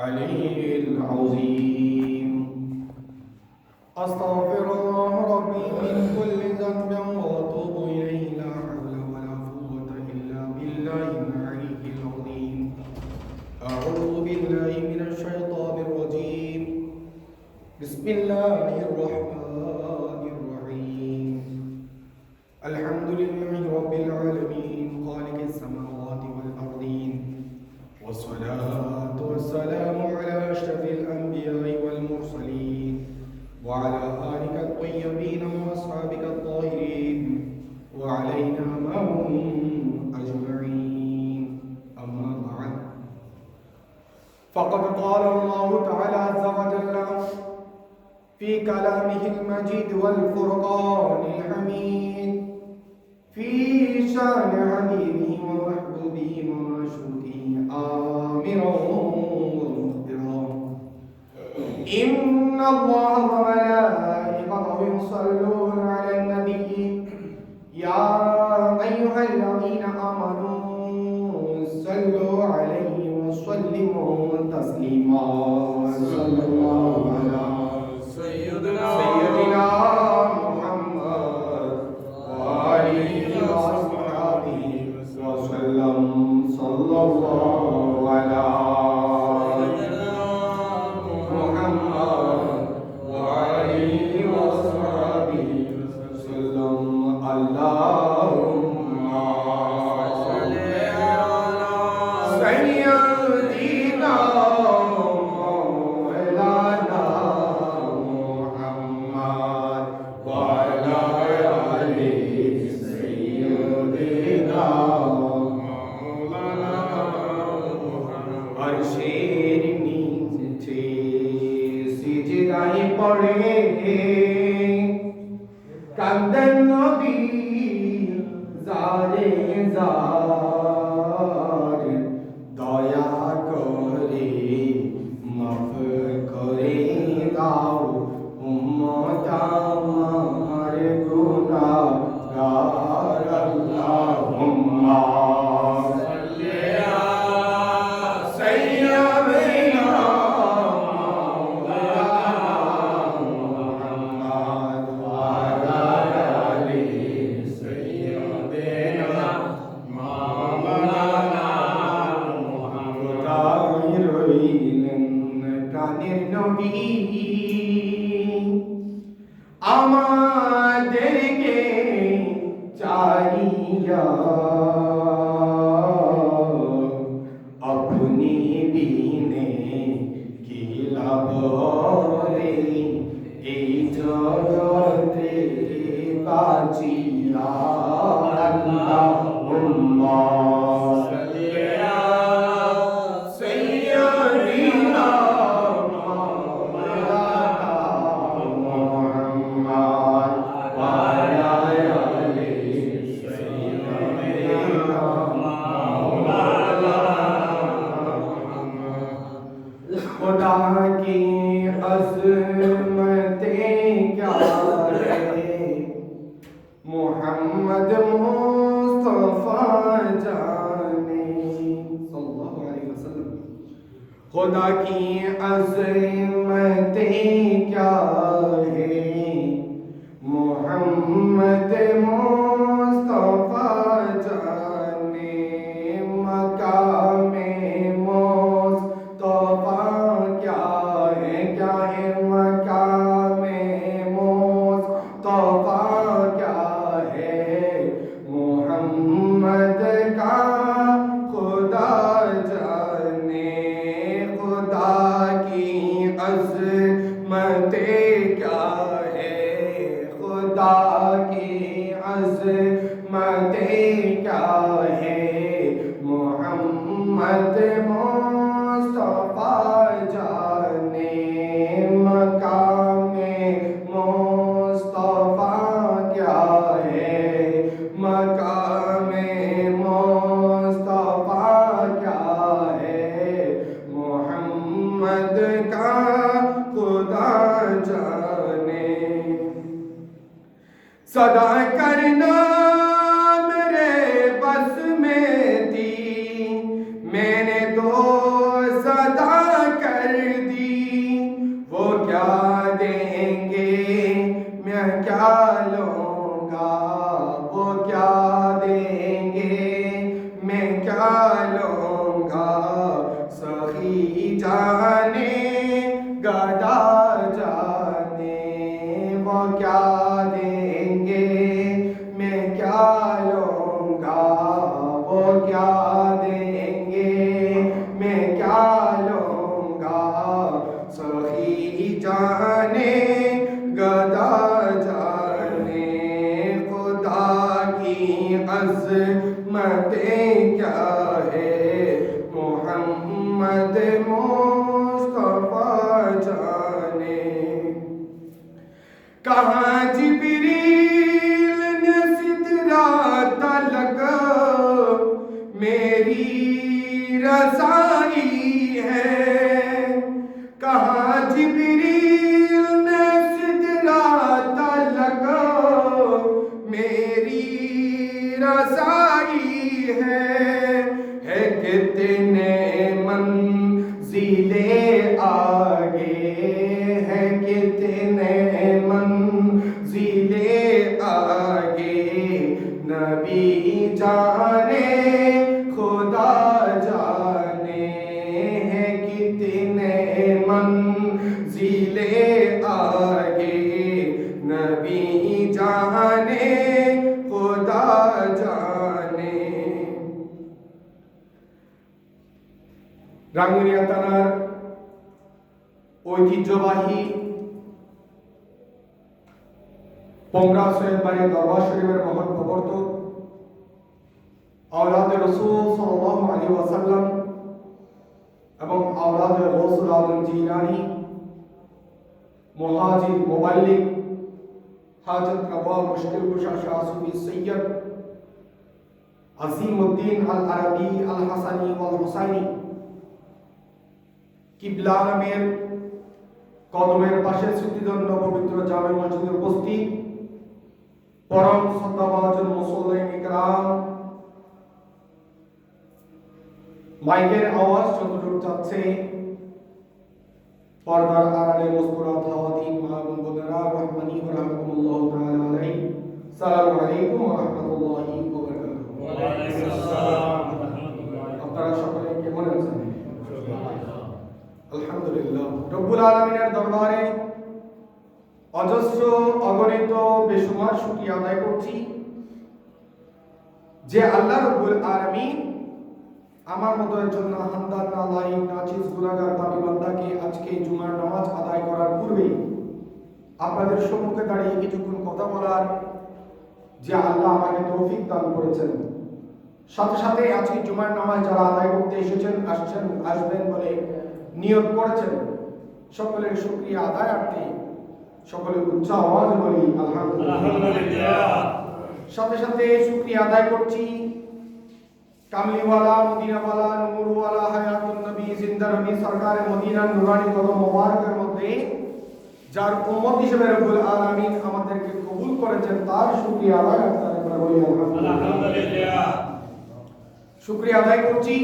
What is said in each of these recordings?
العلي العظيم. أستغفر الله ربي من كل ذنب وأتوب إليه. لا حول ولا قوة إلا بالله العلي العظيم. أعوذ بالله من الشيطان الرجيم. بسم الله الرحمن الرحيم. الحمد لله رب العالمين خالق السماوات والأرضين، والصلاة والسلام على أشرف الأنبياء والمرسلين وعلى آلك الطيبين وأصحابك الطاهرين وعلينا معهم أجمعين. أما بعد، فقد قال الله تعالى عز وجل في كلامه المجيد والفرقان الحميد في شان حبيبه ومحبوبه ومعشوقه آمرا ومخبرا: إن الله وملائكته يصلون على النبي يا أيها الذين آمنوا صلوا عليه وسلموا تسليما. صلى الله على سيدنا محمد وآله وأصحابه وسلم. صلى الله على سيدنا محمد وآله وأصحابه وسلم. اللهم صل على سيدنا مولانا محمد وعلى آل سيدنا مولانا محمد. अर्शेर नीचे सिजदाए पड़े कांदन नबी जारे जार, दया करे माफ करे दाओ उम्मत আমার गुनाहगार। अल्लाहुम्मा सल्ली अला सय्यिदिना मुहम्मद वअला आलि सय्यिदिना मौलाना मुहम्मद। রইলেন প্রাণের নবী আমাদেরকে চাহিয়া, अपनी बिने की लाभ रे এই জগতে বাঁচিয়া। আল্লাহুম্মা সাল্লি আলা সাইয়্যিদিনা মাওলানা মুহাম্মদ ওয়া আলা আলি সাইয়্যিদিনা মাওলানা मुहम्मद। खुदा की अज़मतें क्या है मोहम्मद मुस्तफा जाने सल्लल्लाहु अलैहि वसल्लम। खुदा की अज़मतें क्या है मोहम्मद मुस्तफा जाने। मकामे मुस्तफा क्या है मकामे मुस्तफा क्या है मोहम्मद का खुदा जाने। खुदा की अज़मतें क्या है खुदा की अज़मतें क्या है मोहम्मद मुस्तफा जाने। मकामे मुस्तफा क्या है मकामे मुस्तफा क्या है मोहम्मद का खुदा जाने। सदा करना मेरे बस में थी मैंने तो सदा कर क्या है मोहम्मद मुस्तफा जाने। कहाँ जिब्रील ने सिदरा तलक मेरी रज़ाई है। कहाँ जिब्रील ने सिदरा तलक मेरी रज़ाई है कितने मंजिले आगे है कितने मंजिले आगे नबी जाने खुदा जाने है कितने मंजिले आगे नबी जाने खुदा जाने। রাঙ্গুনিয়া থানার ঐতিহ্যবাহী পোমরা সৈয়দ বাড়ি দরবার শরীফের মহান প্রবর্তক আওলাদে রাসূল সাল্লাল্লাহু আলাইহি ওয়াসাল্লাম এবং আওলাদে গৌসুল আজম জিলানী মুহাজির মুবাল্লিগ হাজত রওয়া মুশকিল কুশা শাহ সুফি সৈয়দ আজিমউদ্দিন আল আরবি আল হাসানি ওয়াল হুসাইনি কিবলা আলমের কদমের পাশে স্মৃতিধন্য পবিত্র জামে মসজিদে উপস্থিত পরম শ্রদ্ধাভাজন মুসল্লিন ইকরাম, মাইকের আওয়াজ যতদূর যাচ্ছে পর্দার আড়ালে মুস্কুরাত খাওয়াতিন মা বোনেরা রহমানি ওয়া রাহমাতুল্লাহি তাআলা আলাইহি। আসসালামু আলাইকুম ওয়া রাহমাতুল্লাহি ওয়া বারাকাতুহু। ওয়া আলাইকুম আসসালাম ওয়া রাহমাতুল্লাহি। আপনারা সকলে কেমন আছেন? আলহামদুলিল্লাহ। রব্বুল আলামিনের দরবারে অজস্র অগণিত বেশুমার শুকরিয়া আদায় করছি যে আল্লাহ রব্বুল আলামিন আমার মতো একজন হামদান নালাইক নাচিস গুনাহগার পাপী বান্দাকে আজকে জুমার নামাজ আদায় করার পূর্বে আপনাদের সম্মুখে দাঁড়িয়ে কিছুক্ষণ কথা বলার যে আল্লাহ আমাকে তৌফিক দান করেছেন। সাথে সাথে আজকে জুমার নামাজ যারা আদায় করতে এসেছেন আসবেন বলে নিয়ত করেছেন সকলের শুকরিয়া আদায়ার্থে সকলে উচ্চ আওয়াজে বলি আলহামদুলিল্লাহ। সাথে সাথে শুকরিয়া আদায় করছি কামলিওয়ালা মদিনাওয়ালা নূরওয়ালা হায়াতুন নবী জিন্দা নবী সরকারে মদিনার নুরানি কদম মোবারকের মধ্যে যার উম্মত হিসেবে রব্বুল আলামিন আমাদেরকে কবুল করেছেন তার শুকরিয়া আদায় করে বলি আলহামদুলিল্লাহ। শুকরিয়া আদায় করছি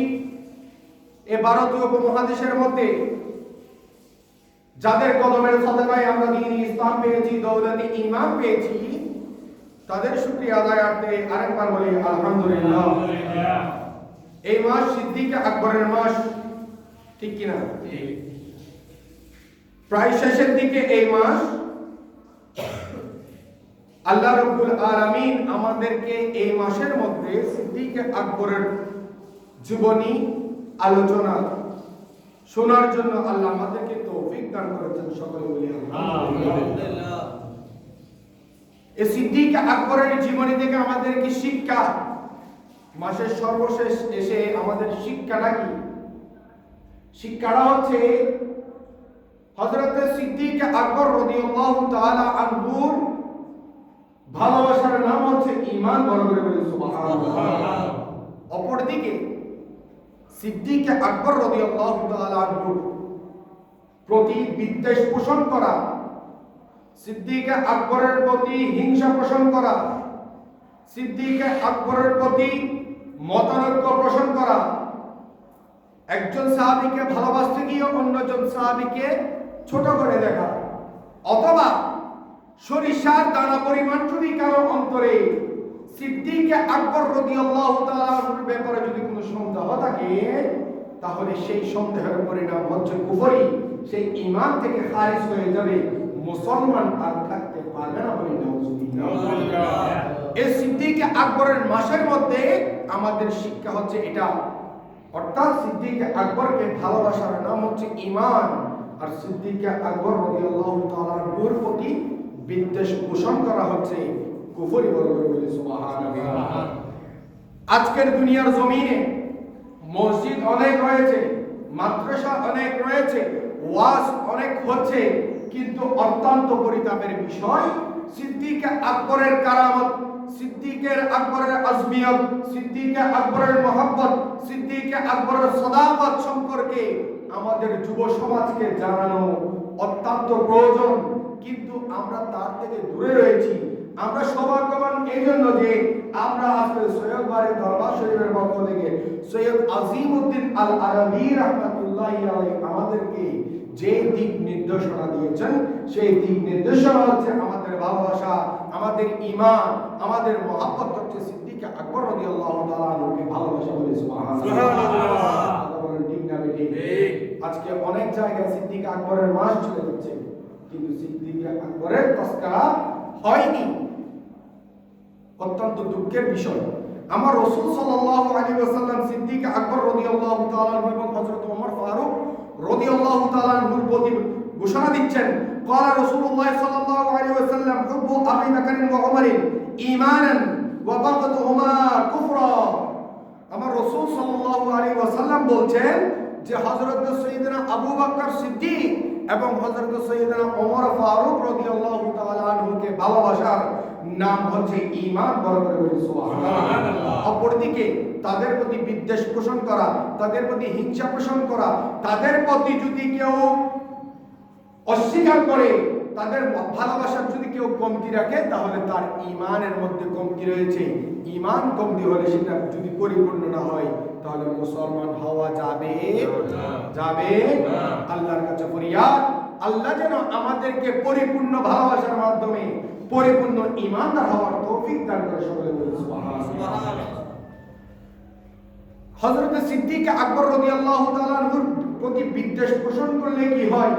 এ ভারতীয় উপমহাদেশের মধ্যে যাদের কদমের সদকায় আমরা দ্বীন ইসলাম পেয়েছি, দৌলতে ঈমান পেয়েছি, তাদের শুকরিয়া আদায়ার্থে আরেকবার বলি আলহামদুলিল্লাহ। এই মাস সিদ্দিক আকবরের মাস, ঠিক কিনা? প্রায় শেষের দিকে এই মাস আল্লাহ রাব্বুল আলামিন আমাদেরকে এই মাসের মধ্যে সিদ্দিক আকবরের জীবনী আলোচনা শোনার জন্য আল্লাহ আমাদেরকে তৌফিক দান করেছেন। সকলে বলি আলহামদুলিল্লাহ। এই সিদ্দিক আকবরের জীবনী থেকে আমাদের কি শিক্ষা? মাসের সর্বশেষ এসে আমাদের শিক্ষাটা কি? শিক্ষাটা হচ্ছে হযরত সিদ্দিক আকবর রাদিয়াল্লাহু তাআলা আনহুর ভালোবাসার নাম হচ্ছে ঈমান। বড় করে বলি সুবহানাল্লাহ। অপরদিকে সিদ্দিক আকবর রাদিয়াল্লাহু তাআলা আনহুর প্রতি বিদ্বেষ পোষণ করা, সিদ্দিক আকবরের প্রতি হিংসা পোষণ করা, সিদ্দিক আকবরের প্রতি মতানৈক্য পোষণ করা, একজন সাহাবীকে ভালোবাসতে গিয়ে অন্যজন সাহাবীকে ছোট করে দেখা, অথবা সরিষার দানা পরিমাণ যদি কারো অন্তরে সিদ্দিক আকবর রাদিয়াল্লাহু তাআলার ব্যাপারে যদি কোনো সন্দেহ থাকে তাহলে সেই সন্দেহের পরিণাম হচ্ছে কুফরি, সেই ঈমান থেকে খারিজ হয়ে যাবে, মুসলমান আর থাকতে পারবে না। বলি নাউজুবিল্লাহ। এই সিদ্দিক আকবরের মাসের মধ্যে আমাদের শিক্ষা হচ্ছে এটা, অর্থাৎ সিদ্দিক আকবরকে ভালোবাসার নাম হচ্ছে ঈমান, আর সিদ্দিক আকবর রাদিয়াল্লাহু তাআলার প্রতি বিদ্বেষ পোষণ করা হচ্ছে কুফরি। বলে সুবহানাল্লাহ। আজকের দুনিয়ার জমিনে মসজিদ অনেক রয়েছে, মাদ্রাসা অনেক রয়েছে, ওয়াজ অনেক হচ্ছে, কিন্তু অত্যন্ত পরিতাপের বিষয় সিদ্দিকে আকবরের কারামত, সিদ্দিকে আকবরের আজমিয়ত, সিদ্দিকে আকবরের মহব্বত, সিদ্দিকে আকবরের সদাকত সম্পর্কে আমাদের যুব সমাজকে জানানো অত্যন্ত প্রয়োজন। কিন্তু আমরা তার থেকে দূরে রয়েছি। আমরা সৌভাগ্যবান এই জন্য যে আমরা আজকে সৈয়দ বারে দরবার শরীফের পক্ষ থেকে সৈয়দ আজিমউদ্দিন আল আরবি রাহমাতুল্লাহি আলাইহি আমাদেরকে যে দিক নির্দেশনা দিয়েছেন, সেই দিক নির্দেশনা হচ্ছে আমাদের ভালোবাসা, আমাদের ঈমান, আমাদের মহব্বত হচ্ছে সিদ্দিক আকবর রাদিয়াল্লাহু তাআলা আনহুকে ভালোবাসা। বলে সুবহানাল্লাহ। ঠিক না ঠিক? আজকে অনেক জায়গায় সিদ্দিক আকবরের মাস চলে যাচ্ছে, কিন্তু সিদ্দিক আকবরের তাসকিরা হয়নি। অত্যন্ত দুঃখের বিষয়। আমার রাসূল সাল্লাল্লাহু আলাইহি ওয়াসাল্লাম সিদ্দিক আকবর রাদিয়াল্লাহু তাআলা আনহু এবং হযরত ওমর ফারুক রাদিয়াল্লাহু তাআলা আনহুর প্রতি ঘোষণা দিচ্ছেন, ক্বালা রাসূলুল্লাহ সাল্লাল্লাহু আলাইহি ওয়াসাল্লাম হুব্বু আবি বকর ওয়া ওমর ঈমানান ওয়া বাগদুহুমা কুফরা। আমার রাসূল সাল্লাল্লাহু আলাইহি ওয়াসাল্লাম বলছেন যে হযরত সাইয়েদনা আবু বকর সিদ্দিক এবং হযরত সাইয়েদনা ওমর ফারুক রাদিয়াল্লাহু তাআলা আনহুকে ভালোবাসার নাম হচ্ছে ঈমান। বরকত বলি সুবহানাল্লাহ। অপরদিকে তাদের প্রতি বিদ্বেষ পোষণ করা, তাদের প্রতি হিংসা পোষণ করা, তাদের প্রতি যদি কেউ অস্বীকার করে, তাদের ভালোবাসার যদি কেউ কমতি রাখে, তাহলে তার ঈমানের মধ্যে কমতি রয়েছে। ঈমান কমতি হলে সেটা যদি পরিপূর্ণ না হয়, তাহলে মুসলমান হওয়া যাবে যাবে আল্লাহর কাছে ফরিয়াদ, আল্লাহ যেন আমাদেরকে পরিপূর্ণ ভালোবাসার মাধ্যমে পরিপূর্ণ ঈমানদার হওয়ার তৌফিক দান করে। সকলে বলি সুবহানাল্লাহ। হযরত সিদ্দিক আকবর রাদিয়াল্লাহু তাআলা আনহুর প্রতি বিদ্বেষ পোষণ করলে কি হয়?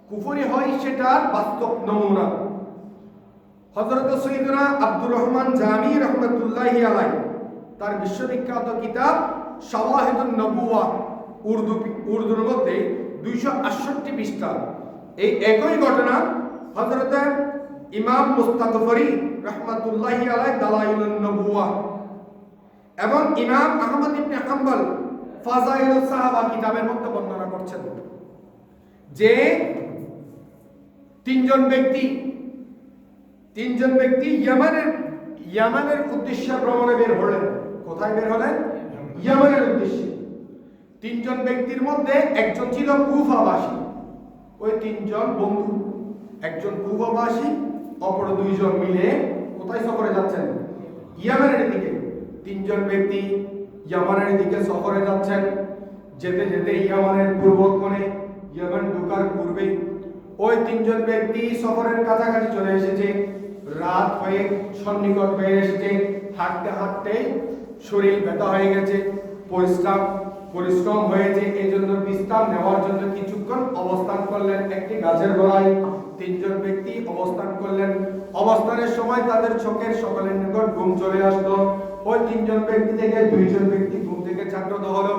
কুফরি হয়, সেটার বাস্তব নমুনা হযরত সাইয়েদনা আব্দুর রহমান জামি রাহমাতুল্লাহি আলাইহি তার বিশ্ববিখ্যাত কিতাব শাওয়াহিদুন নবুওয়া উর্দুর মধ্যে 268 পৃষ্ঠা। এই একই ঘটনা হযরত ইমাম মুস্তাগফরি রাহমাতুল্লাহি আলাইহি দালাইলুন নবুওয়া এবং ইমাম আহমদ ইবনে হাম্বল ফাযাইলুস সাহাবা কিতাবের মধ্যে বর্ণনা করছেন যে তিনজন ব্যক্তি ইয়ামানের উদ্দেশ্যে ভ্রমণে বের হলেন। কোথায় বের হলেন? ইয়ামানের উদ্দেশ্যে। তিনজন ব্যক্তির মধ্যে একজন ছিল কুফাবাসী। ওই তিনজন বন্ধু, একজন কুফাবাসী, অপর দুইজন মিলে কোথায় সফরে যাচ্ছেন? ইয়ামানের দিকে। তিনজন ব্যক্তি ইয়ামানের দিকে সফরে যাচ্ছেন। যেতে যেতে ইয়ামানের পূর্ব কোণে, ইয়ামান ঢোকার পূর্বে ওই তিনজন ব্যক্তি সফরের কাছাকাছি চলে এসেছে। রাত হয়ে সন্নিকট হয়ে এসেছে। হাঁটতে হাঁটতে শরীর ব্যথা হয়ে গেছে, পরিশ্রম হয়েছে। এই জন্য বিশ্রাম নেওয়ার জন্য কিছুক্ষণ অবস্থান করলেন একটি গাছের গোড়ায়। তিনজন ব্যক্তি অবস্থান করলেন। অবস্থানের সময় তাদের চোখের সকলের নিকট ঘুম চলে আসলো। ওই তিনজন ব্যক্তি থেকে দুইজন ব্যক্তি ঘুম থেকে জাগ্রত হলো।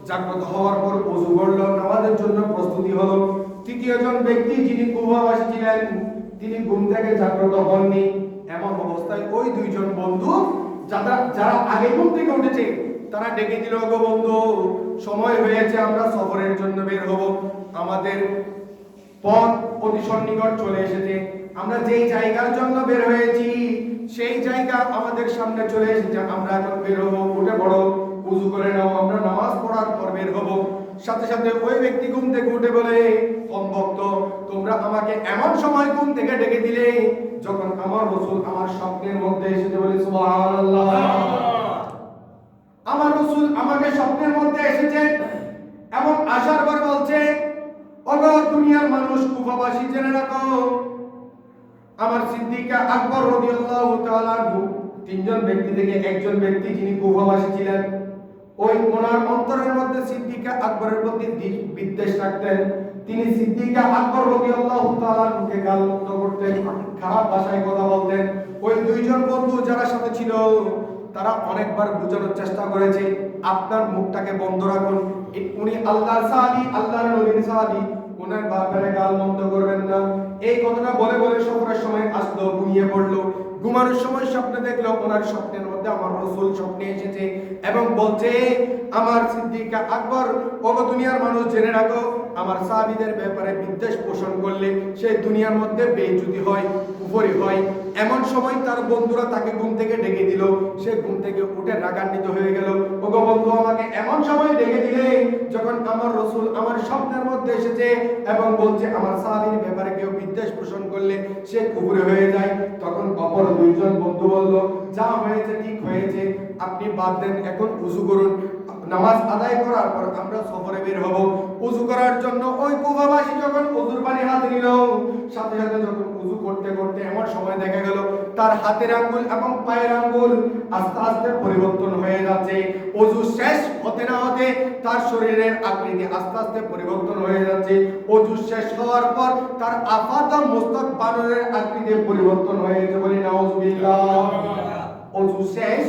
জাগ্রত হওয়ার পর ওযু করলো, নামাজের জন্য প্রস্তুতি হলো। তৃতীয় জন ব্যক্তি যিনি কুফাবাসী ছিলেন, তিনি ঘুম থেকে জাগ্রত হননি। এমন অবস্থায় ওই দুইজন বন্ধু যারা আগে ঘুম থেকে উঠেছে, তারা ডেকে দিল, গো বন্ধু, সময় হয়েছে, আমরা সফরের জন্য বের হব। আমাদের পথ অতি সন্নিকট চলে এসেছে। আমরা যেই জায়গার জন্য বের হয়েছি সেই জায়গা আমাদের সামনে চলে এসেছে। আমরা এখন বের হব, উঠে পড়ো, ওযু করে নাও, আমরা নামাজ পড়ার পর বের হব। সাথে সাথে ওই ব্যক্তি ঘুম থেকে উঠে বলে, কমবক্ত, তোমরা আমাকে এমন সময় ঘুম থেকে ডেকে দিলে যখন আমার রাসূল আমার স্বপ্নের মধ্যে এসেছে। বলে সুবহানাল্লাহ। আমার রাসূল আমাকে স্বপ্নের মধ্যে এসেছে এবং আসার পর বলছে, ওগো দুনিয়ার মানুষ, কুফাবাসী, জেনে রাখো, আমার সিদ্দিক আকবর রাদিয়াল্লাহু তাআলা আনহু তিনজন ব্যক্তি থেকে একজন ব্যক্তি যিনি কুফাবাসী ছিলেন, ওই ওনার অন্তরের মধ্যে সিদ্দিক আকবরের প্রতি বিদ্বেষ রাখতেন। তিনি সিদ্দিক আকবর রাদিয়াল্লাহু তাআলা আনহুকে গালমন্দ করতেন, খারাপ ভাষায় কথা বলতেন। ওই দুইজন বন্ধু যারা সাথে ছিল তারা অনেকবার বোঝানোর চেষ্টা করেছে, আপনার মুখটাকে বন্ধ রাখুন, উনি আল্লাহর সাহাবী, আল্লাহর নবীর সাহাবী, ওনার ব্যাপারে গালমন্দ করবেন না। এই কথাটা বলে বলে সফরের সময় আসলো, ঘুমিয়ে পড়লো। ঘুমানোর সময় স্বপ্নে দেখলো, ওনার স্বপ্নের মধ্যে আমার রাসূল স্বপ্নে এসেছে এবং বলছে, আমার সিদ্দিক আকবর, ওগো দুনিয়ার মানুষ জেনে রাখো, আমার সাহাবীদের ব্যাপারে বিদ্বেষ পোষণ করলে সে দুনিয়ার মধ্যে বেইজ্জতি হয়, কুফরি হয়। এমন সময় তার বন্ধুরা তাকে ঘুম থেকে ডেকে দিল, সে ঘুম থেকে উঠে রাগান্বিত হয়ে গেল, ওগো বন্ধু, আমাকে এমন সময় ডেকে দিলে যখন আমার রাসূল আমার স্বপ্নের মধ্যে এসেছে এবং বলছে আমার সাহাবীর ব্যাপারে কেউ বিদ্বেষ পোষণ করলে সে কুফরি হয়ে যায়। তখন অপর দুইজন বন্ধু বলল, যা হয়েছে ঠিক হয়েছে, আপনি বাদ দেন, এখন ওযু করুন, নামাজ আদায় করার পর আমরা সফরে বের হব। ওযু করার জন্য ওই কুফাবাসী যখন ওযুর পানি হাতে নিল, সাথে সাথে যখন ওযু করতে করতে এমন সময় দেখা গেল তার হাতের আঙ্গুল এবং পায়ের আঙ্গুল আস্তে আস্তে পরিবর্তন হয়ে যাচ্ছে। ওযু শেষ হতে না হতে তার শরীরের আকৃতি আস্তে আস্তে পরিবর্তন হয়ে যাচ্ছে। ওযু শেষ হওয়ার পর তার আপাত মস্তক বানরের আকৃতি পরিবর্তন হয়ে গেছে। বলি নাউযুবিল্লাহ। ওযু শেষ,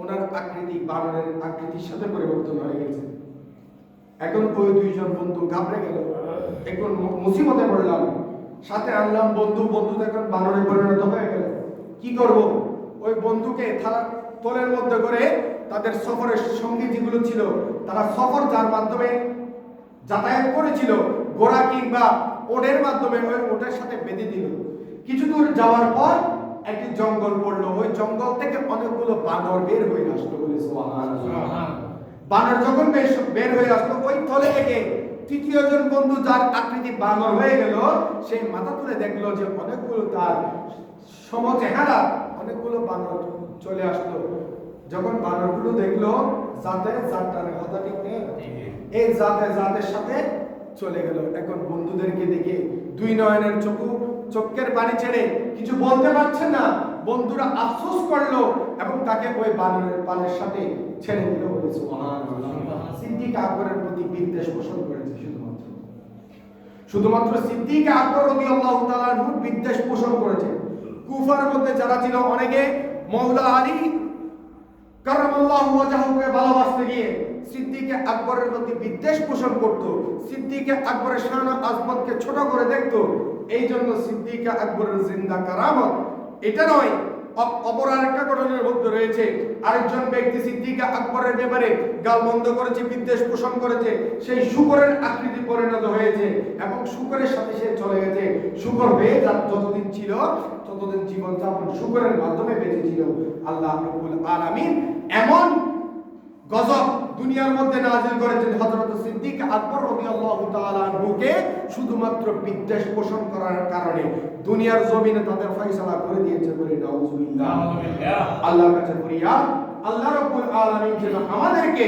ওনার আকৃতি বানরের আকৃতির সাথে পরিবর্তন হয়ে গেছে। এখন ওই দুইজন বন্ধু ঘাবড়ে গেল, এখন মুসিবতে পড়লাম, সাথে আনলাম বন্ধু, বন্ধু এখন বানরে পরিণত হয়ে গেল, কি করব? ওই বন্ধুকে থালা তোলের মধ্যে করে তাদের সফরের সঙ্গী যেগুলো ছিল, তারা সফর যার মাধ্যমে যাতায়াত করেছিল, ঘোড়া কিংবা ওটের মাধ্যমে, ওই ওটের সাথে বেঁধে দিল। কিছু দূর যাওয়ার পর একটি জঙ্গল পড়লো, ওই জঙ্গল থেকে অনেকগুলো বানর বের হয়ে আসলো। বলে সুবহানাল্লাহ। বানর যখন বের হয়ে আসলো, ওই থলে থেকে তৃতীয় জন বন্ধু যার আকৃতি বানর হয়ে গেল, সেই মাথা তুলে দেখলো যে অনেকগুলো তার সমচেহারা অনেকগুলো বানর চলে আসলো। যখন বানরগুলো দেখলো, জাতে জাতটার কথা ঠিক নেই, এই জাতের সাথে চলে গেল। এখন বন্ধুদেরকে দেখে দুই নয়নের চোখের পানি ছেড়ে কিছু বলতে পারছে না। বন্ধুরা আফসোস করলো এবং তাকে ওই বানরের পালের সাথে ছেড়ে দিল। বলে সুবহানাল্লাহ। সিদ্দিক আকবরের প্রতি বিদ্বেষ পোষণ করেছে শুধুমাত্র সিদ্দিক আকবর রাদিয়াল্লাহু তাআলা আনহু বিদ্বেষ পোষণ করেছে। কুফার মধ্যে যারা ছিল, অনেকে মাওলা আলী কারামাল্লাহু ওয়াজহুকে ভালোবাসতে গিয়ে সিদ্দিক আকবরের প্রতি বিদ্বেষ পোষণ করত। সিদ্দিক আকবরের শান আজমতকে ছোট করে দেখত। এই জন্য সিদ্দিক আকবরের জিন্দা কারামত এটা নয়, অপর আরেকটা ঘটনার মধ্যে রয়েছে। আরেকজন ব্যক্তি সিদ্দিক আকবরের ব্যাপারে গালমন্দ করেছে, বিদ্বেষ পোষণ করেছে, সেই শুকরের আকৃতি পরিণত হয়েছে এবং শুকরের সাথে সে চলে গেছে। শুকর হয়ে যতদিন ছিল ততদিন জীবন যাপন শুকরের মাধ্যমে বেঁচেছিল। আল্লাহ রাব্বুল আলামিন এমন গজব দুনিয়ার মধ্যে নাযিল করেছেন হযরত সিদ্দিক আকবর রাদিয়াল্লাহু তাআলা আনহুকে শুধুমাত্র বিদ্বেষ পোষণ করার কারণে দুনিয়ার জমিনে তাদের ফয়সালা করে দিয়েছে। বলে নাউযুবিল্লাহ। আল্লাহর কাছে ফরিয়াদ, আল্লাহ রাব্বুল আলামিন যেন আমাদেরকে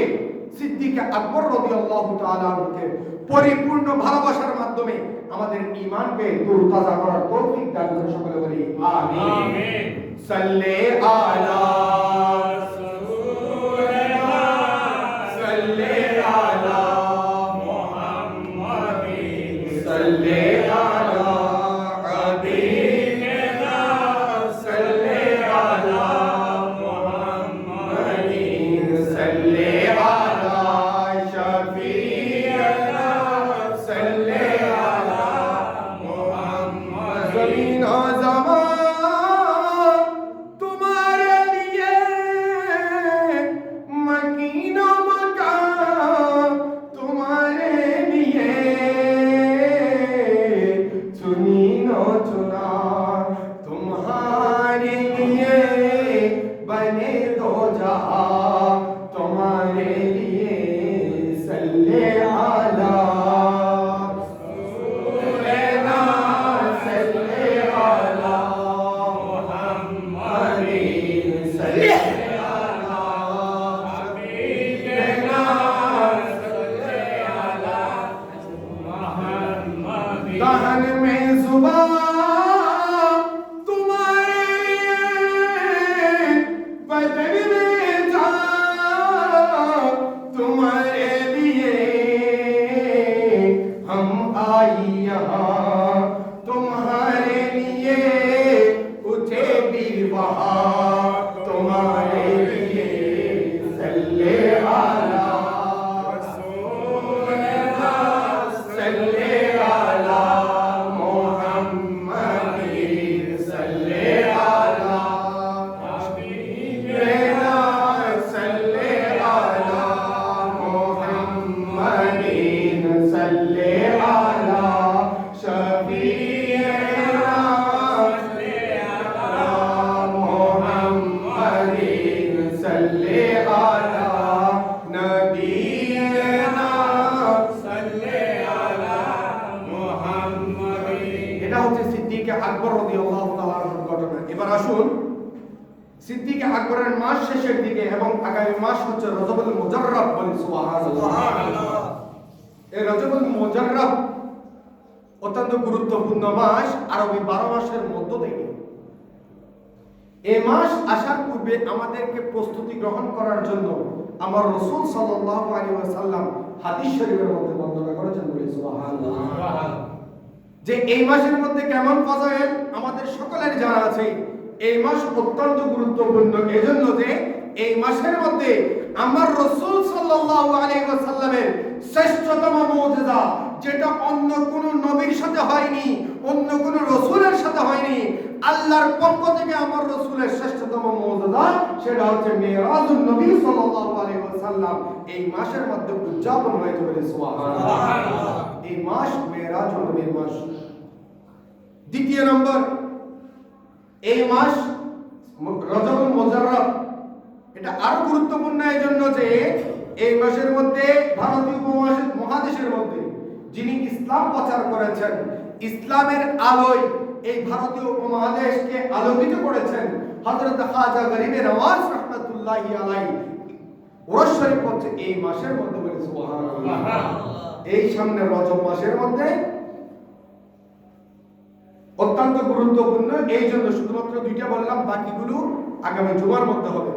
সিদ্দিক আকবর রাদিয়াল্লাহু তাআলা আনহুকে পরিপূর্ণ ভালোবাসার মাধ্যমে আমাদের ঈমানকে তরতাজা করার তৌফিক দান করেন। সকলে বলি আমিন। আমিন। সাল্লি আলা जमीन ज़मान तुम्हारे लिए সিদ্দিক আকবরের মাস শেষের দিকে এবং আগামী মাস হচ্ছে রজবুল মুজাররব। বলি সুবহানাল্লাহ। এই রজবুল মুজাররব অত্যন্ত গুরুত্বপূর্ণ মাস, আরবি 12 মাসের মধ্য থেকে। এই মাস আসার পূর্বে আমাদেরকে প্রস্তুতি গ্রহণ করার জন্য আমার রাসূল সাল্লাল্লাহু আলাইহি ওয়াসাল্লাম হাদিস শরীফের মধ্যে বর্ণনা করেছেন। বলি সুবহানাল্লাহ। যে এই মাসের মধ্যে কেমন ফজিলত আমাদের সকলের জানা আছে। এই মাস অত্যন্ত গুরুত্বপূর্ণ এজন্য যে এই মাসের মধ্যে আমার রাসূল সাল্লাল্লাহু আলাইহি ওয়াসাল্লামের শ্রেষ্ঠতম মুজিজা, যেটা অন্য কোন নবীর সাথে হয়নি, অন্য কোন রাসূলের সাথে হয়নি, আল্লাহর পক্ষ থেকে আমার রাসূলের শ্রেষ্ঠতম মুজিজা, সেটা হচ্ছে মিরাজুন নবী সাল্লাল্লাহু আলাইহি ওয়াসাল্লাম এই মাসের মধ্যে উদযাপন হয়েছে। বলে সুবহানাল্লাহ। এই মাস মিরাজুন নবীর মাস। দ্বিতীয় নম্বর, এই মাস রজবুল মুজাররব, এটা আরো গুরুত্বপূর্ণ এই জন্য যে এই মাসের মধ্যে ভারতীয় মহাদেশের মধ্যে যিনি ইসলাম প্রচার করেছেন, ইসলামের আলোয় এই ভারতীয় উপমহাদেশকে আলোকিত করেছেন হযরত খাজা গরিবে নওয়াজ রাহমাতুল্লাহি আলাইহি। ওরস শরীফ হচ্ছে এই মাসের মধ্যে। বলে সুবহানাল্লাহ। এই সামনে রজব মাসের মধ্যে অত্যন্ত গুরুত্বপূর্ণ, এই জন্য শুধুমাত্র দুইটা বললাম, বাকিগুলো আগামী জুমার মধ্যে হবে।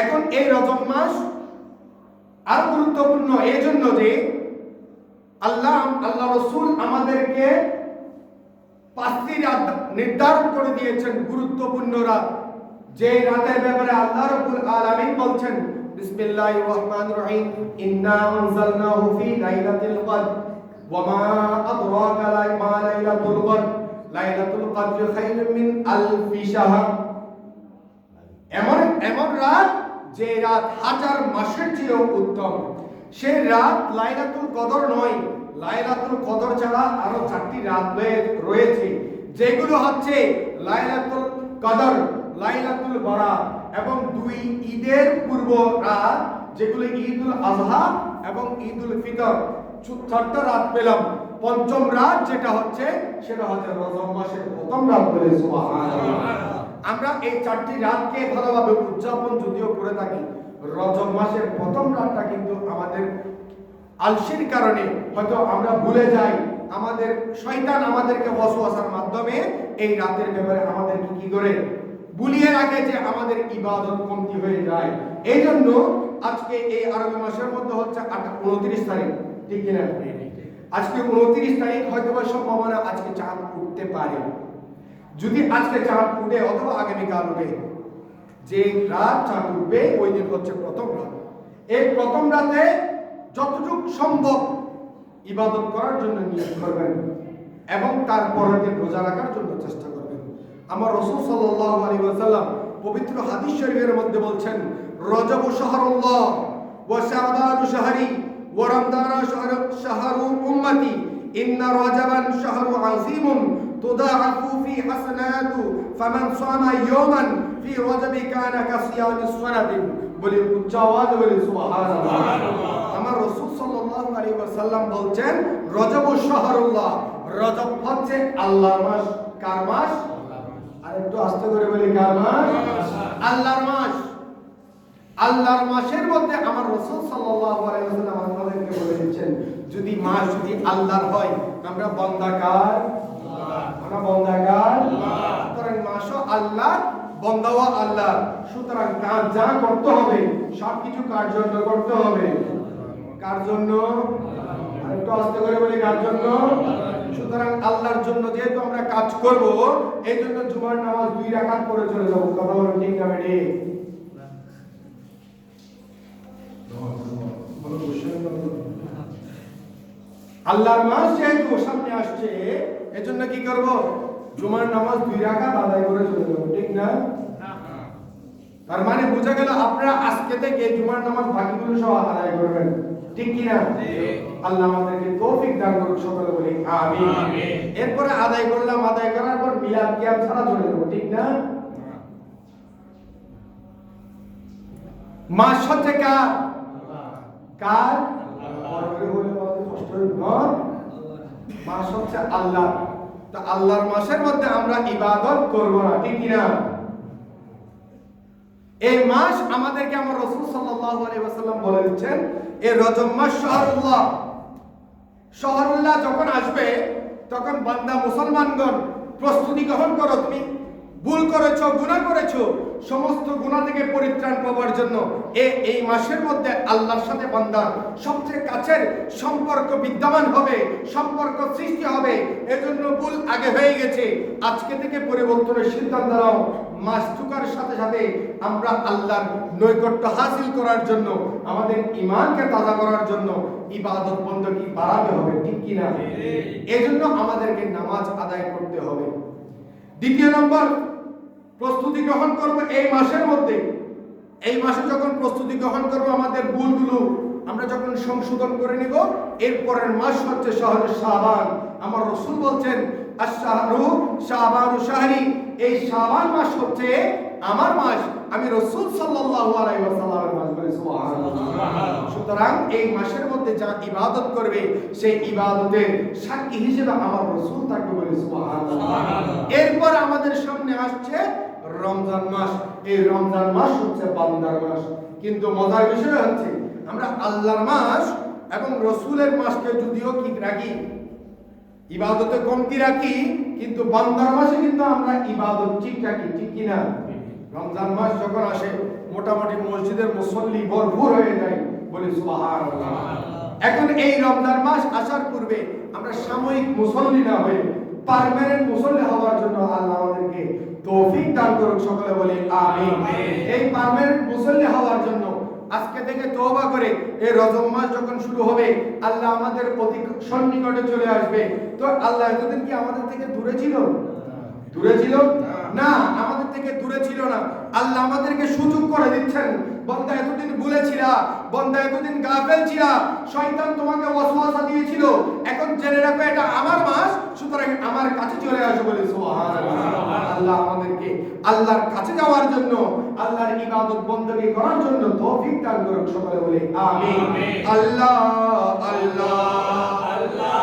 এখন এই রজব মাস আর গুরুত্বপূর্ণ এই জন্য যে আল্লাহ রাসূল আমাদেরকে 5টি রাত নির্ধারণ করে দিয়েছেন, গুরুত্বপূর্ণ রাত, যে রাতের ব্যাপারে আল্লাহ রাব্বুল আলামিন বলছেন বিসমিল্লাহির রহমানির রহিম, ইন্না আনজালনাহু ফি লাইলাতিল কদর ওয়া মা আদরাকা মা লাইলাতুল কদর লাইলাতুল কদর খায়রুম মিন আলফি শাহর। এমন রাত যে রাত হাজার মাসের চেয়েও উত্তম। সেই রাত লাইলাতুল কদর নয়, লাইলাতুল কদর ছাড়া আরো 4টি রাত রয়েছে, যেগুলো হচ্ছে লাইলাতুল কদর, লাইলাতুল বারাত এবং 2 ঈদের পূর্ব রাত, যেগুলো ঈদুল আযহা এবং ঈদুল ফিতর। 4টা রাত পেলাম। পঞ্চম রাত যেটা হচ্ছে সেটা হচ্ছে রজব মাসের প্রথম রাত। বলে সুবহানাল্লাহ। আমরা এই 4টি রাতকে ভালোভাবে উদযাপন যদিও করে থাকি, রজব মাসের প্রথম রাতটা কিন্তু আমাদের আলসির কারণে হয়তো আমরা ভুলে যাই। আমাদের শয়তান আমাদেরকে ওয়াসওয়াসার মাধ্যমে এই রাতের ব্যাপারে আমাদেরকে কি করে ভুলিয়ে রাখে যে আমাদের ইবাদত কমতি হয়ে যায়। এই জন্য আজকে এই আরবি মাসের মধ্যে হচ্ছে 29 তারিখ, ঠিক কিনা? আজকে 29 তারিখ, হয়তো বা সম্ভাবনা আজকে চাঁদ উঠতে পারে। যদি আজকে চাঁদ উঠে অথবা আগামীকাল উঠে, যে রাত চাঁদ উঠবে ওই দিন হচ্ছে প্রথম রাত। এই প্রথম রাতে যতটুকু সম্ভব ইবাদত করার জন্য নিয়ত করবেন এবং তার পরের দিন রোজা রাখার জন্য চেষ্টা করবেন। আমার রাসূল সাল্লাল্লাহু আলাইহি ওয়াসাল্লাম পবিত্র হাদিস শরীফের মধ্যে বলছেন, রজব শাহরুল্লাহ ওয়া শাবান শাহরি ওয়া রমজান শাহরু উম্মতি, ইন্না রজবান শাহরু আযীমুন তুদাআফু ফি হাসানাতু ফামান সামা ইয়াওমান ফি রজবি কানা কাসিয়ামিস সানাতিন। বলি উচ্চ আওয়াজে বলি সুবহানাল্লাহ। আমার রাসূল সাল্লাল্লাহু আলাইহি ওয়াসাল্লাম বলছেন, রজব শাহরুল্লাহ, রজব হচ্ছে আল্লাহর মাস। কার মাস? আর একটু আস্তে করে বলি, কার মাস? আল্লাহর মাস। আল্লাহর মাসের মধ্যে আমার রাসূল সাল্লাল্লাহু আলাইহি ওয়াসাল্লাম আমাদেরকে বলে দিচ্ছেন, যদি মাস যদি আল্লাহর হয়, আমরা বান্দাকার, আমরা বান্দাকার। সুতরাং মাসও আল্লাহ, বান্দাও আল্লাহ। সুতরাং কাজ যা করতে হবে সবকিছু কার জন্য করতে হবে? কার জন্য? আর একটু আস্তে করে বলি, কার জন্য? সুতরাং আল্লাহর জন্য যেহেতু আমরা কাজ করব, এই জন্য জুমার নামাজ 2 রাকাত পড়ে চলে যাব। কথা বলেন ঠিক না বেটি? আল্লাহর মাস যেহেতু সামনে আসছে, এজন্য কি করব? জুমার নামাজ 2 রাকাত আদায় করে চলে যাব, ঠিক না? তার মানে বোঝা গেল আপনারা আজকে থেকে জুমার নামাজ বাকিগুলো সব আদায় করবেন, ঠিক কি না? আল্লাহ আমাদেরকে তৌফিক দান করুক, সকলে বলি আমিন। এরপরে আদায় করলাম, আদায় করার পর মিলাদ কিয়াম ছাড়া চলে যাব, ঠিক না? মাস হচ্ছে কার? কার? মাস হচ্ছে আল্লাহ। তো আল্লাহর মাসের মধ্যে আমরা ইবাদত করব না, ঠিক কি না? এই মাস আমাদেরকে আমার রাসূল সাল্লাল্লাহু আলাইহি ওয়াসাল্লাম বলে দিচ্ছেন, এই রজব মাস শাহরুল্লাহ যখন আসবে তখন বান্দা মুসলমানগণ প্রস্তুতি গ্রহণ করো। তুমি ভুল করেছো, গুনাহ করেছো, সমস্ত গুনাহ থেকে পরিত্রাণ পাওয়ার জন্য এই মাসের মধ্যে আল্লাহর সাথে বান্দার সবচেয়ে কাছের সম্পর্ক বিদ্যমান হবে, সম্পর্ক সৃষ্টি হবে। এজন্য ভুল আগে হয়ে গেছে, আজকে থেকে পরিবর্তনের সিদ্ধান্ত নাও। মাস ঢোকার সাথে সাথে আমরা আল্লাহর নৈকট্য হাসিল করার জন্য, আমাদের ঈমানকে তাজা করার জন্য ইবাদত বندگی বাড়াতে হবে, ঠিক কি না? এজন্য আমাদেরকে নামাজ আদায় করতে হবে। দ্বিতীয় নম্বর, প্রস্তুতি গ্রহণ করব এই মাসের মধ্যে। এই মাসে যখন প্রস্তুতি গ্রহণ করব, আমাদের ভুলগুলো আমরা যখন সংশোধন করে নিব, এরপরের মাস হচ্ছে শাহরু শাবান। আমার রাসূল বলছেন, আশ-শাহরু শাবানু শাহরি, এই শাবান মাস হচ্ছে আমার মাস, আমি রাসূল সাল্লাল্লাহু আলাইহি ওয়াসাল্লামের মাস। বলি সুবহানাল্লাহ। সুতরাং এই মাসের মধ্যে যা ইবাদত করবে, সেই ইবাদতের সাক্ষী হিসেবে আমার রাসূল থাকবে। বলি সুবহানাল্লাহ। এরপর আমাদের সামনে আসছে রমজান মাস। এই রমজান মাস হচ্ছে বান্দার মাস। কিন্তু মজার বিষয় হচ্ছে, আমরা আল্লাহর মাস এবং রাসূলের মাসকে যদিও কি রাখি, ইবাদতে কমতি রাখি, কিন্তু বান্দার মাসে কিন্তু আমরা ইবাদত ঠিক রাখি, ঠিক কি না? রমজান মাস যখন আসে, মোটামুটি মসজিদের মুসল্লি ভরপুর হয়ে যায়। বলি সুবহানাল্লাহ। এখন এই রমজান মাস আসার পূর্বে আমরা সাময়িক মুসল্লি না হয়ে পার্মানেন্ট মুসল্লি হওয়ার জন্য আল্লাহ আমাদেরকে তৌফিক দান করুক। সকলে বলি আমিন। এই পার্মানেন্ট মুসল্লি হওয়ার জন্য আজকে থেকে তওবা করে এই রজব মাস যখন শুরু হবে, আল্লাহ আমাদের অতি সন্নিকটে চলে আসবে। তো আল্লাহ এতদিন কি আমাদের থেকে দূরে ছিল? দূরে ছিল না, আমাদের থেকে দূরে ছিল না। আল্লাহ আমাদেরকে সুযোগ করে দিচ্ছেন, বান্দা এতদিন ভুলেছিলা, বান্দা এতদিন গাফেল ছিলা, শয়তান তোমাকে ওয়াসওয়াসা দিয়েছিল, এখন জেনে রাখো এটা আমার মাস, সুতরাং আমার কাছে চলে আসো। বলে সুবহানাল্লাহ। আল্লাহ আমাদেরকে আল্লাহর কাছে যাওয়ার জন্য, আল্লাহর ইবাদত বندگی করার জন্য তৌফিক দান করুক। সকলে বলি আমিন। আল্লাহ আল্লাহ আল্লাহ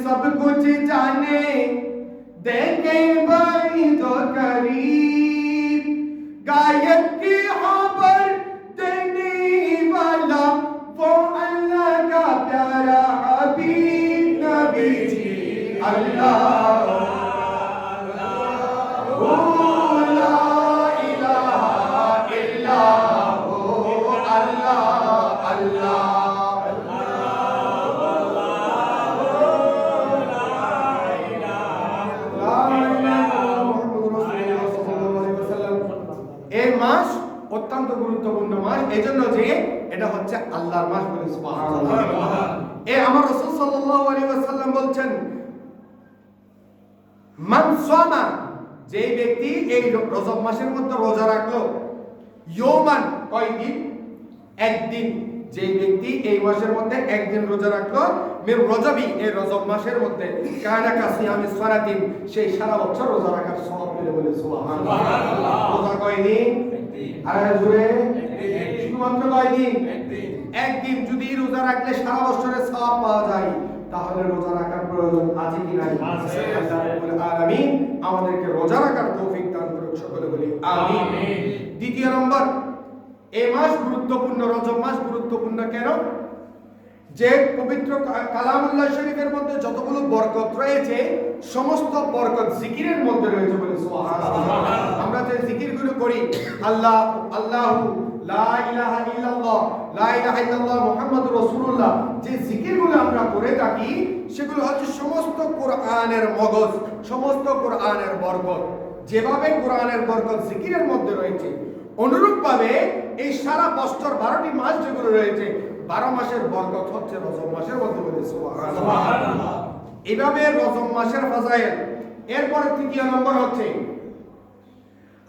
सब कुछ जाने देखे भाई तो करीब, गायब की खबर देने वाला वो अल्लाह का प्यारा हबीब नबी जी। अल्लाह অত্যন্ত গুরুত্বপূর্ণ মাস, এজন্য যে এটা হচ্ছে আল্লাহর মাস। বলে সুবহানাল্লাহ। আমার রাসূল সাল্লাল্লাহু আলাইহি ওয়াসাল্লাম বলছেন, মান সামা, যে ব্যক্তি এই রজব মাসের মধ্যে রোজা রাখলো, ইয়ামান, কয়দিন? একদিন। যে ব্যক্তি এই মাসের মধ্যে একদিন রোজা রাখলো, মির রজবি, এই রজব মাসের মধ্যে, কানা কাসিয়ামি সারাদিন, সেই সারা বছর রোজা রাখার সওয়াব পেলে। বলে সুবহানাল্লাহ। রোজা কয়দিন? আর জুড়ে শুধুমাত্র কয়দিন? একদিন। যদি রোজা রাখলে সারা বছরের সওয়াব পাওয়া যায়, তাহলে রোজা রাখার প্রয়োজন আছে কি নাই? আল্লাহ রাব্বুল আলামিন আমাদেরকে রোজা রাখার তৌফিক দান করুক। সকলে বলি আমিন। দ্বিতীয় নম্বর, এই মাস গুরুত্বপূর্ণ। রজব মাস গুরুত্বপূর্ণ কেন? যে পবিত্র কালামুল্লাহ শরীফের মধ্যে যতগুলো বরকত রয়েছে, সমস্ত বরকত জিকিরের মধ্যে রয়েছে। বলে সুবহানাল্লাহ। আমরা যে জিকিরগুলো করি, আল্লাহ আল্লাহু লা ইলাহা ইল্লাল্লাহ, লা ইলাহা ইল্লাল্লাহ মুহাম্মাদুর রাসূলুল্লাহ, যে জিকিরগুলো আমরা করে থাকি, সেগুলো হচ্ছে সমস্ত কোরআনের মগজ, সমস্ত কোরআনের বরকত। যেভাবে কোরআনের বরকত জিকিরের মধ্যে রয়েছে, অনুরূপভাবে এই সারা বছর 12টি মাস যেগুলো রয়েছে, 12 মাসের বরকত হচ্ছে রজব মাসের মধ্যে। বলে সুবহানাল্লাহ। এইভাবে রজব মাসের ফাজাইল। এরপরে তৃতীয় নম্বর হচ্ছে,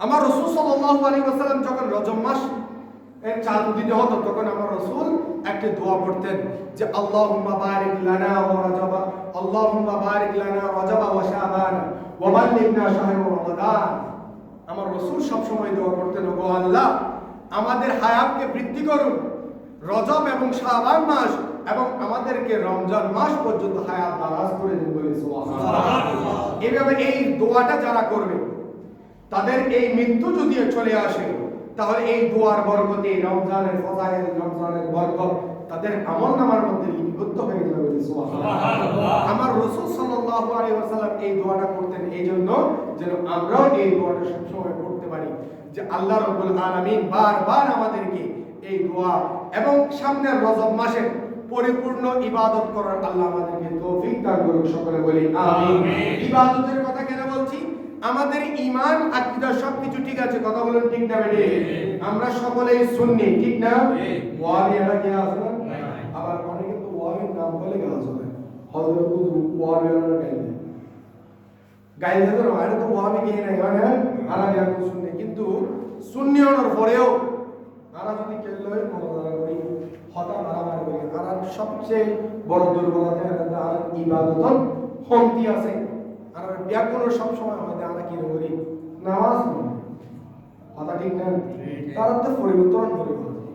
আমার রাসূল সাল্লাল্লাহু আলাইহি ওয়াসাল্লাম যখন রজব মাস এর চাঁদ উদিত হতো, তখন আমার রাসূল একটা দোয়া পড়তেন যে আল্লাহুম্মা বারিক লানা ওয়া রাজাবা, আল্লাহুম্মা বারিক লানা রাজাবা ওয়া শাবান ওয়া বাল্লিগনা শাহর রমাদান। আমার রাসূল সব সময় দোয়া করতেন, ওগো আল্লাহ, আমাদের হায়াতকে বৃদ্ধি করুন। রজব এবং শাবান মাস এবং আমাদেরকে রমজান মাস পর্যন্ত হায়াত দারাজ করে দিন বলে সুবহানাল্লাহ। এইভাবে এই দোয়াটা যারা করবে তাদের এই মৃত্যু যদি চলে আসে তাহলে এই দোয়ার বরকতে রমজানের ফজাইল, রমজানের বরকত তাদের আমলনামার মধ্যে লিপিবদ্ধ হয়ে যাবে বলে সুবহানাল্লাহ। আমার রাসূল সাল্লাল্লাহু আলাইহি ওয়াসাল্লাম এই দোয়াটা করতেন এইজন্য যেন আমরাও এই দোয়াটা সবসময় করতে পারি যে আল্লাহ রাব্বুল আলামিন বারবার আমাদেরকে এই দোয়া এবং সামনের রজব মাসে পরিপূর্ণ ইবাদত করার আল্লাহ আমাদেরকে তৌফিক দান করুন। সকলে বলি আমিন। ইবাদতের কথা কেন বলছি? আমাদের ঈমান আকীদা সবকিছু ঠিক আছে, কথা বলেন ঠিক না বেটে? আমরা সকলেই সুন্নি, ঠিক না? ওয়াহাবিরা কি আছে না? আবার অনেকে তো ওয়াহাবির নাম বলে গাল চলে, হযরত ওয়াহাবিরা গাইলে তো আর তো ওয়াহাবি কে নাই মানে আরবি আর সুন্নি, কিন্তু সুন্নি হওয়ার পরেও আরা যদি কেল্লো হয় মজাদার করি হতা মারামারি করি। আর সবচেয়ে বড় দুর্বলতা আর ইবাদত কমতি আছে। আর ব্যাকরণ সব সময় আমাদের আমরা কি করি? নামাজ পড়ি, কথা ঠিক না? তার তো পরিবর্তন করে বলছে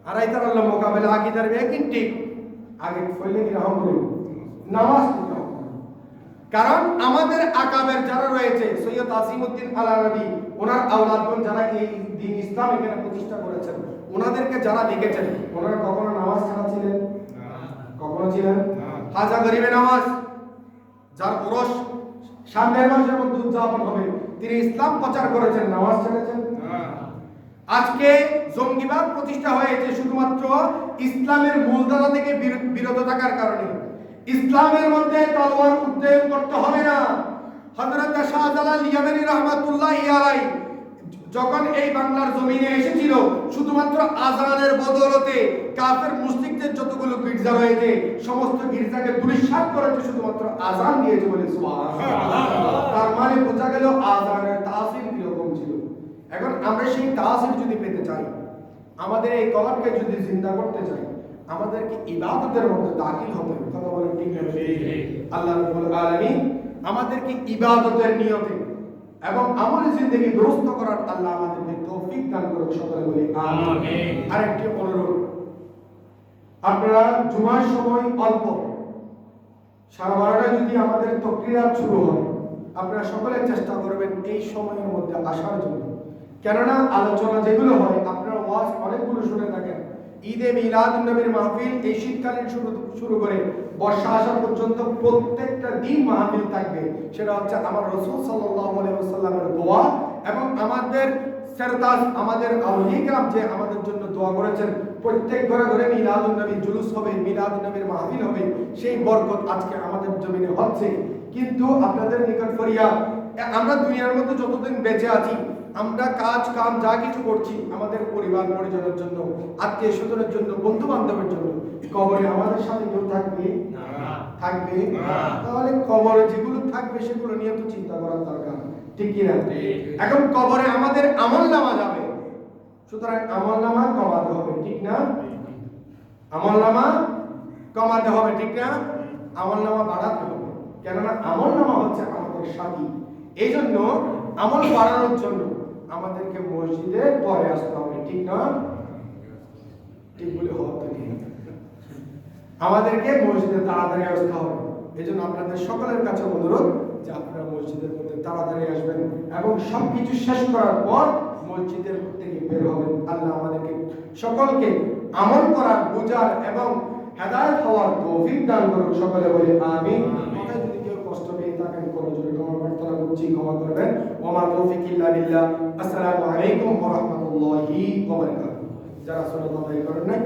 আর এই তার আল্লাহ মোকাবেলা আকীদার বেকিন ঠিক আগে ফলে কি রকম করি নামাজ পড়ি। কারণ আমাদের আকাবের যারা রয়েছে সৈয়দ আসিমউদ্দিন আল আরাবী ওনার আওলাদগণ যারা এই দ্বীন ইসলাম এখানে প্রতিষ্ঠা করেছেন, ওনাদেরকে যারা লিখেছেন ওনারা কখনো নামাজ ছাড়া ছিলেন? কখনো ছিলেন? খাজা গরিবে নামাজ যার ওরস সামনের মাসের মধ্যে উদযাপন হবে, তিনি ইসলাম প্রচার করেছেন, নামাজ ছেড়েছেন? আজকে জঙ্গিবাদ প্রতিষ্ঠা হয়েছে শুধুমাত্র ইসলামের মূলধারা থেকে বিরত থাকার কারণে। ইসলামের মধ্যে তলোয়ার উদ্যম করতে হবে না। হযরত শাহজালাল ইয়ামানী রাহমাতুল্লাহি আলাইহি যখন এই বাংলার জমিনে এসেছিল শুধুমাত্র আযানের বদৌলতে কাফের মুশরিকদের যতগুলো গির্জা রয়েছে সমস্ত গির্জাকে ধূলিসাৎ করেছে, শুধুমাত্র আযান দিয়েছে বলে সুবহানাল্লাহ। তার মানে বোঝা গেল আযানের তাসির কিরকম ছিল। এখন আমরা সেই তাসির যদি পেতে চাই, আমাদের এই কলমকে যদি জিন্দা করতে চাই, আমাদেরকে ইবাদতের মধ্যে দাখিল হতে হবে। কথা বলেন ঠিক না? আল্লাহ রাব্বুল আলামিন আমাদেরকে ইবাদতের নিয়তে এবং আমলে জিন্দেগি দুরুস্ত করার আল্লাহ আমাদেরকে তৌফিক দান করুন। সকলে বলি আমিন। আরেকটি অনুরোধ, আপনারা জুমার সময় অল্প 12:30 যদি আমাদের তাকবীরাত শুরু হয়, আপনারা সকলে চেষ্টা করবেন এই সময়ের মধ্যে আসার জন্য। কেননা আলোচনা যেগুলো হয় আপনারা ওয়াজ অনেকগুলো শুনে থাকেন। ঈদে মিলাদুন নবীর মাহফিল এই শীতকালীন শুরু করে বর্ষা আসা পর্যন্ত প্রত্যেকটা দিন মাহফিল থাকবে। সেটা হচ্ছে আমার রাসূল সাল্লাল্লাহু আলাইহি ওয়াসাল্লামের দোয়া এবং আমাদের সেরতাজ আমাদের আউলিয়া কিরাম যে আমাদের জন্য দোয়া করেছেন। প্রত্যেক ঘরে ঘরে মিলাদুন নবীর জুলুস হবে, মিলাদুন নবীর মাহফিল হবে। সেই বরকত আজকে আমাদের জমিনে হচ্ছে। কিন্তু আপনাদের নিকট ফরিয়াদ, আমরা দুনিয়ার মধ্যে যতদিন বেঁচে আছি আমরা কাজ কাম যা কিছু করছি আমাদের পরিবার পরিজনের জন্য, আত্মীয় স্বজনের জন্য, বন্ধু বান্ধবের জন্য। কবরে আমাদের সাথে কেউ থাকবে না? থাকবে না। তাহলে কবরে যেগুলো থাকবে সেগুলো নিয়ে তো চিন্তা করার দরকার, ঠিক কি না? এখন কবরে আমাদের আমলনামা যাবে, সুতরাং আমলনামা কমাতে হবে, ঠিক না? আমলনামা কমাতে হবে, ঠিক না? আমলনামা বাড়াতে হবে, কেননা আমলনামা হচ্ছে আমাদের সাথী। এই জন্য আমল বাড়ানোর জন্য আমাদেরকে মসজিদে পরে আসতে হবে, ঠিক না? ঠিক বলে হবে, আমাদেরকে মসজিদে তাড়াতাড়ি আসতে হবে। এই জন্য আপনাদের সকলের কাছে অনুরোধ যে আপনারা মসজিদের মধ্যে তাড়াতাড়ি আসবেন এবং সবকিছু শেষ করার পর মসজিদের থেকে বের হবেন। আল্লাহ আমাদেরকে সকলকে আমল করার, বুঝার এবং হেদায়েত হওয়ার তৌফিক দান করুন। সকলে বলে আমিন। কথায় যদি কেউ কষ্ট পেয়ে থাকেন কোনো জন্য ক্ষমা প্রার্থনা করছি, ক্ষমা করবেন। ওয়া মা তৌফিক ইল্লা বিল্লাহ। আসসালামু আলাইকুম ওয়া রাহমাতুল্লাহি ওয়া বারাকাতুহু। যারা সাল্লাল্লাহু আলাইহি করেন না